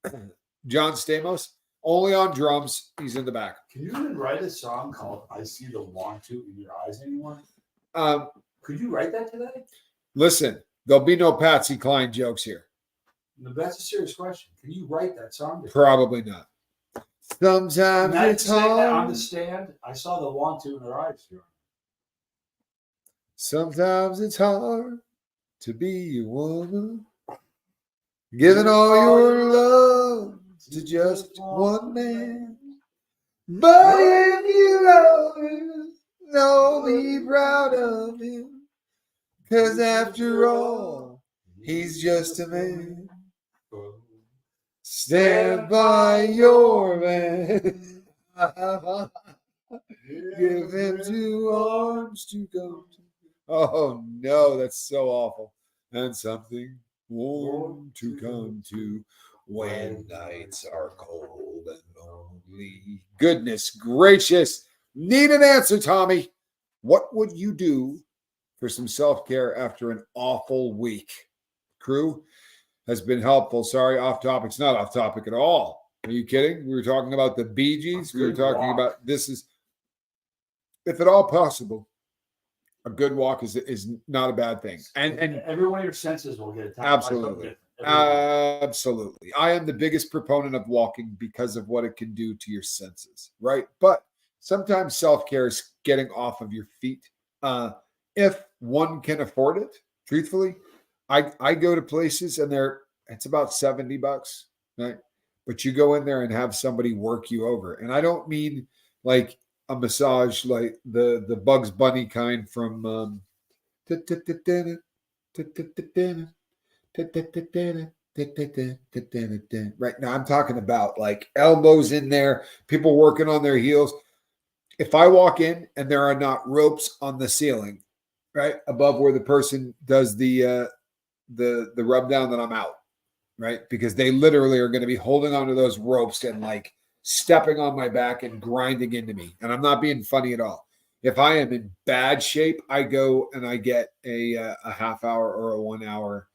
gonna. John Stamos, only on drums. He's in the back. Can you even write a song called I See the Want To in Your Eyes anymore? Could you write that today? Listen, there'll be no Patsy Cline jokes here. No, that's a serious question. Can you write that song today? Probably not. Sometimes it's hard. On the stand, I saw the Want To in her eyes. Sometimes it's hard to be a woman, giving all your love to just one man. But if you love him, don't be proud of him. 'Cause after all, he's just a man. Stand by your man. Give him 2 arms to go to. Oh no, that's so awful. And something warm to come to when nights are cold and lonely. Goodness gracious. Need an answer, Tommy. What would you do for some self-care after an awful week? Crew has been helpful. Sorry, off topic. It's not off topic at all. Are you kidding? We were talking about the Bee Gees. We were talking about this is, if at all possible, a good walk is not a bad thing. And every one of your senses will get attacked. Absolutely. Absolutely. I am the biggest proponent of walking because of what it can do to your senses, right? But sometimes self-care is getting off of your feet. If one can afford it, truthfully, I go to places and it's about $70, right? but you go in there and have somebody work you over. And I don't mean like a massage like the Bugs Bunny kind from right now. I'm talking about like elbows in there, people working on their heels. If I walk in and there are not ropes on the ceiling, right above where the person does the rub down, then I'm out, right? Because they literally are going to be holding onto those ropes and like stepping on my back and grinding into me. And I'm not being funny at all. If I am in bad shape, I go and I get a half hour or a 1 hour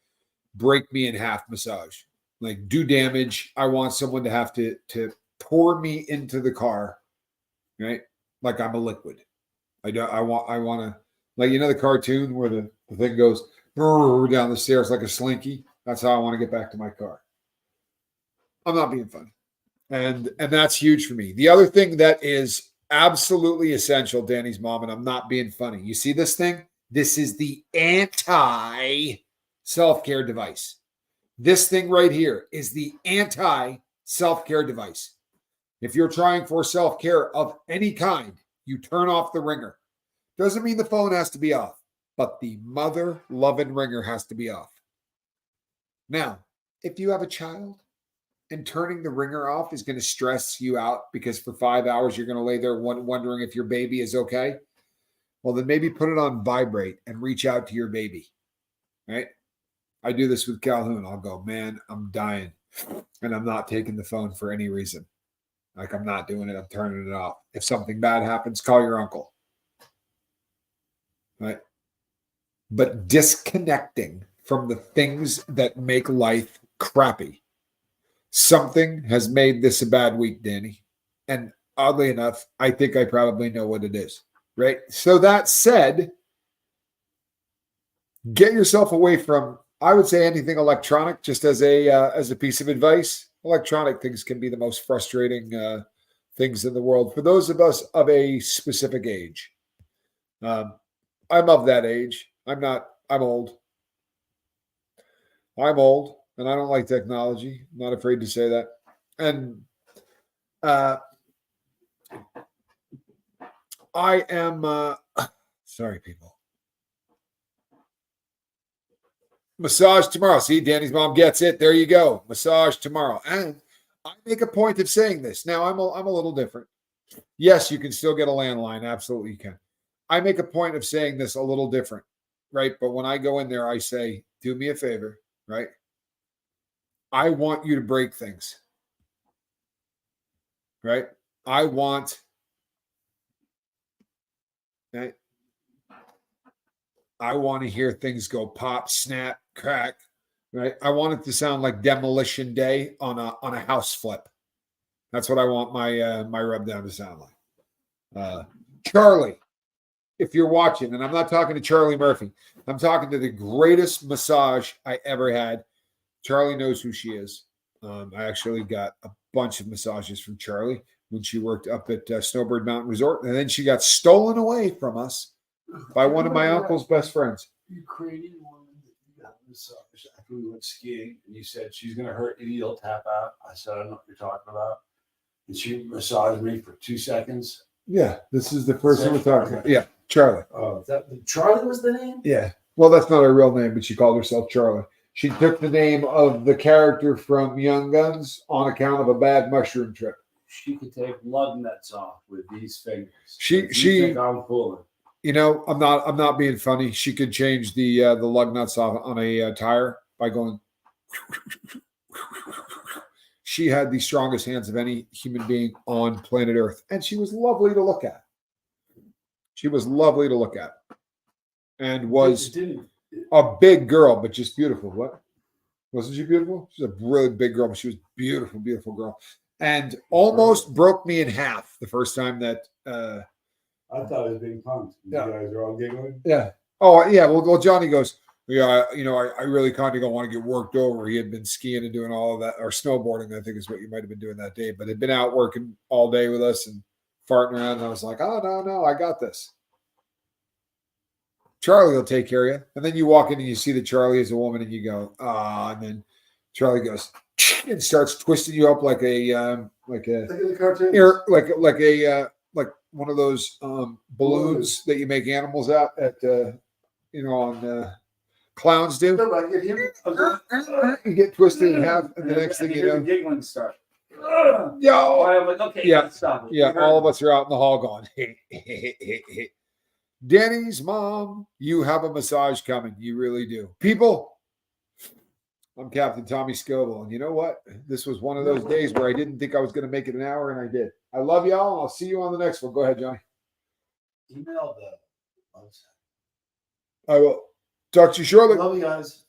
break me in half massage, like do damage. I want someone to have to pour me into the car, right? Like I'm a liquid. I want to, like, you know, the cartoon where the thing goes down the stairs like a slinky. That's how I want to get back to my car. I'm not being funny. And that's huge for me. The other thing that is absolutely essential, Danny's mom, and I'm not being funny. You see this thing? This is the anti self-care device. This thing right here is the anti self-care device. If you're trying for self-care of any kind, you turn off the ringer. Doesn't mean the phone has to be off, but the mother-loving ringer has to be off. Now, if you have a child and turning the ringer off is going to stress you out because for 5 hours you're going to lay there wondering if your baby is okay, well, then maybe put it on vibrate and reach out to your baby, right? I do this with Calhoun. I'll go, man, I'm dying, and I'm not taking the phone for any reason. Like, I'm not doing it. I'm turning it off. If something bad happens, call your uncle. Right? But disconnecting from the things that make life crappy. Something has made this a bad week, Danny. And oddly enough, I think I probably know what it is. Right? So that said, get yourself away from, I would say, anything electronic. Just as a piece of advice, electronic things can be the most frustrating things in the world for those of us of a specific age. I'm of that age. I'm old. I'm old, and I don't like technology. I'm not afraid to say that. And I am sorry, people. Massage tomorrow. See, Danny's mom gets it. There you go. Massage tomorrow. And I make a point of saying this. Now, I'm a little different. Yes, you can still get a landline. Absolutely, you can. I make a point of saying this a little different, right? But when I go in there, I say, do me a favor, right? I want you to break things, right? I want, right? I want to hear things go pop, snap, crack, right? I want it to sound like Demolition Day on a house flip. That's what I want my rub down to sound like. Charlie, if you're watching, and I'm not talking to Charlie Murphy, I'm talking to the greatest massage I ever had. Charlie knows who she is. I actually got a bunch of massages from Charlie when she worked up at Snowbird Mountain Resort, and then she got stolen away from us by one of my uncle's best friends. Ukrainian woman that you got massage after we went skiing, and you said she's going to hurt you, you'll tap out. I said, I don't know what you're talking about. And she massaged me for 2 seconds. Yeah, this is the person we're talking about. Yeah, Charlie. Oh, Charlie was the name? Yeah. Well, that's not her real name, but she called herself Charlie. She took the name of the character from Young Guns on account of a bad mushroom trip. She could take lug nuts off with these fingers. She think I'm fooling. You know, I'm not being funny. She could change the lug nuts off on a tire by going. She had the strongest hands of any human being on planet Earth, and she was lovely to look at. She was lovely to look at, and was a big girl, but just beautiful. What? Wasn't she beautiful? She's a really big girl, but she was beautiful, beautiful girl, and almost broke me in half the first time that. I thought it was being punked. You guys are all giggling. Yeah. Oh, yeah. Well, Johnny goes, yeah, I really kind of don't want to get worked over. He had been skiing and doing all of that, or snowboarding, I think is what you might have been doing that day, but had been out working all day with us and farting around. And I was like, oh, no, I got this. Charlie will take care of you. And then you walk in and you see that Charlie is a woman and you go, and then Charlie goes and starts twisting you up like a Look at the cartoons. like one of those balloons that you make animals out at on clowns do. No, I get him. You get twisted in half, and the next thing you the know, giggling start. yo, I'm like, okay, Yeah. stop it. yeah, all of us are out in the hall going, Danny's mom, you have a massage coming. You really do. People, I'm Captain Tommy Scoble, and you know what? This was one of those days where I didn't think I was going to make it an hour, and I did. I love y'all, and I'll see you on the next one. Go ahead, Johnny. Email the. I will talk to you shortly. Love you guys.